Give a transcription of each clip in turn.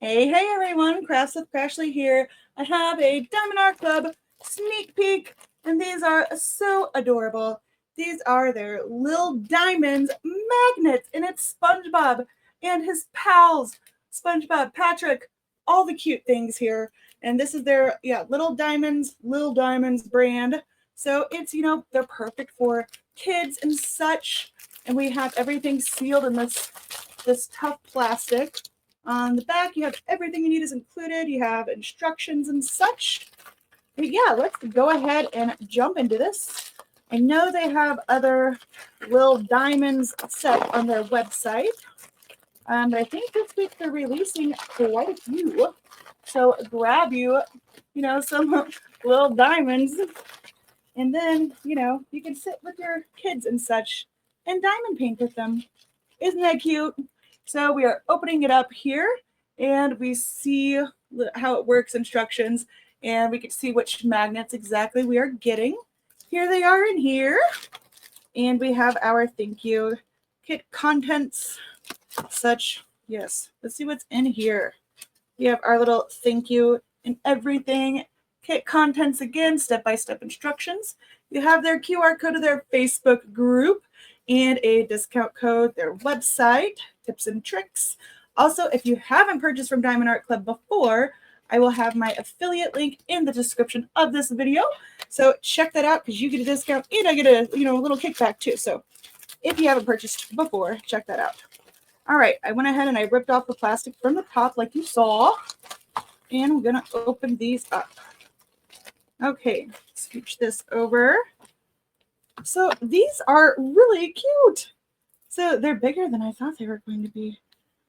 Hey everyone, Crafts with Crashly here. I have a Diamond Art Club sneak peek, and these are so adorable. These are their Lil Diamonds magnets, and it's Spongebob and his pals, Spongebob, Patrick, all the cute things here. And this is their, Little Diamonds brand. So it's, they're perfect for kids and such. And we have everything sealed in this tough plastic. On the back, you have everything you need is included. You have instructions and such. But yeah, let's go ahead and jump into this. I know they have other Lil Diamonds set on their website. But I think this week they're releasing quite a few. So grab you, some Lil Diamonds. And then, you can sit with your kids and such and diamond paint with them. Isn't that cute? So we are opening it up here, and we see how it works, instructions, and we can see which magnets exactly we are getting. Here they are in here, and we have our thank you kit contents, such. Yes, let's see what's in here. We have our little thank you and everything. Kit contents again, step-by-step instructions. You have their QR code of their Facebook group and a discount code, their website, tips and tricks. Also, if you haven't purchased from Diamond Art Club before, I will have my affiliate link in the description of this video. So check that out because you get a discount and I get a little kickback too. So if you haven't purchased before, check that out. All right, I went ahead and I ripped off the plastic from the top like you saw. And I'm going to open these up. Okay, scooch this over. So these are really cute. So they're bigger than I thought they were going to be.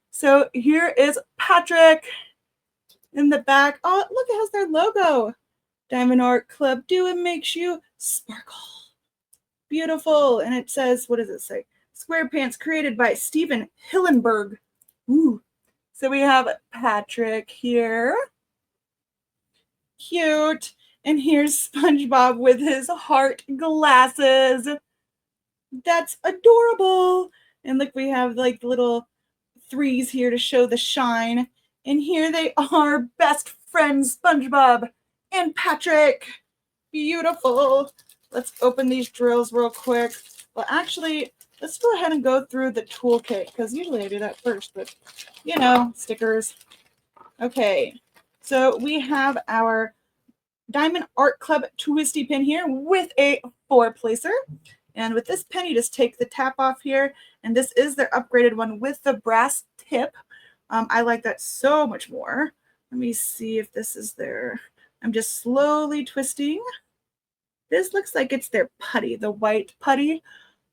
So here is Patrick in the back. Oh, look, it has their logo. Diamond Art Club, do it makes you sparkle. Beautiful. And it says, what does it say? Square pants created by Steven Hillenberg. Ooh. So we have Patrick here. Cute. And here's SpongeBob with his heart glasses. That's adorable. And look, we have like little threes here to show the shine. And here they are, best friends, SpongeBob and Patrick. Beautiful. Let's open these drills real quick. Well, actually, let's go ahead and go through the toolkit because usually I do that first, but stickers. Okay, so we have our Diamond Art Club twisty pin here with a 4-placer. And with this pin, you just take the tap off here. And this is their upgraded one with the brass tip. I like that so much more. Let me see if this is their... I'm just slowly twisting. This looks like it's their putty, the white putty.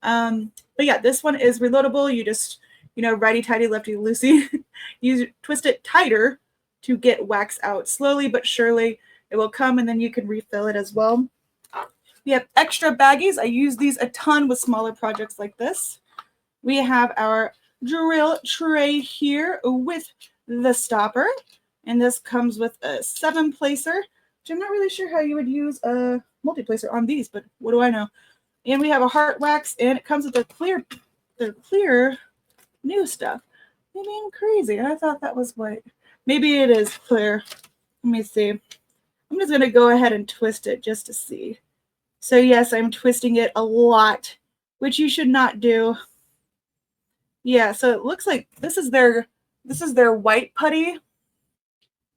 But yeah, this one is reloadable. You just, righty-tighty, lefty-loosey. You twist it tighter to get wax out. Slowly but surely, it will come, and then you can refill it as well. We have extra baggies. I use these a ton with smaller projects like this. We have our drill tray here with the stopper. And this comes with a 7-placer, which I'm not really sure how you would use a multi-placer on these, but what do I know? And we have a heart wax, and it comes with their clear new stuff. Maybe I'm crazy. I thought that was white. Maybe it is clear. Let me see. I'm just going to go ahead and twist it just to see. So yes, I'm twisting it a lot, which you should not do. Yeah, so it looks like this is their white putty.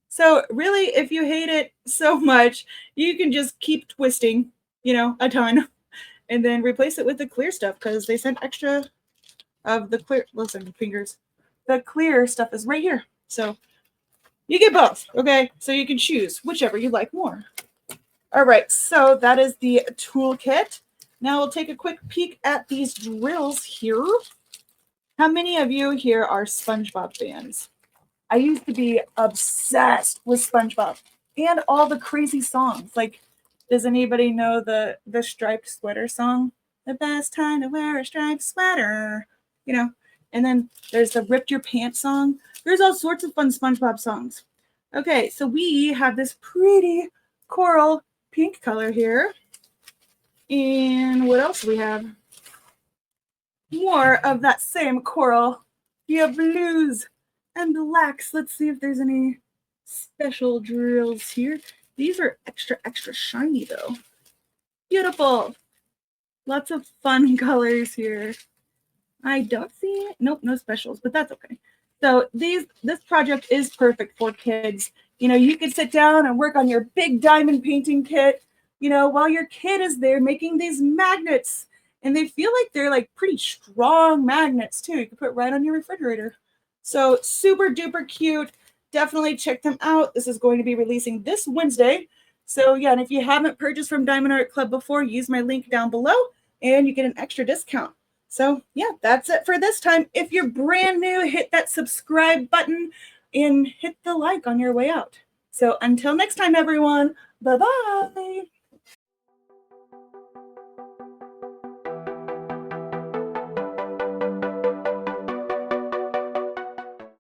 So really, if you hate it so much, you can just keep twisting, a ton, and then replace it with the clear stuff because they sent extra of the clear. Listen, fingers. The clear stuff is right here. So you get both, okay? So you can choose whichever you like more. All right, so that is the toolkit. Now we'll take a quick peek at these drills here. How many of you here are SpongeBob fans? I used to be obsessed with SpongeBob and all the crazy songs. Like, does anybody know the striped sweater song? The best time to wear a striped sweater. And then there's the Ripped Your Pants song. There's all sorts of fun SpongeBob songs. Okay, so we have this pretty coral pink color here. And what else do we have? More of that same coral. We have blues and blacks. Let's see if there's any special drills here. These are extra, extra shiny though. Beautiful. Lots of fun colors here. I don't see, nope, no specials, but that's okay. So this project is perfect for kids. You know, you could sit down and work on your big diamond painting kit, you know, while your kid is there making these magnets. And they feel like they're like pretty strong magnets too. You can put right on your refrigerator. So super duper cute. Definitely check them out. This is going to be releasing this Wednesday. So yeah, and if you haven't purchased from Diamond Art Club before, use my link down below and you get an extra discount. So yeah, that's it for this time. If you're brand new, hit that subscribe button and hit the like on your way out. So until next time, everyone, bye-bye.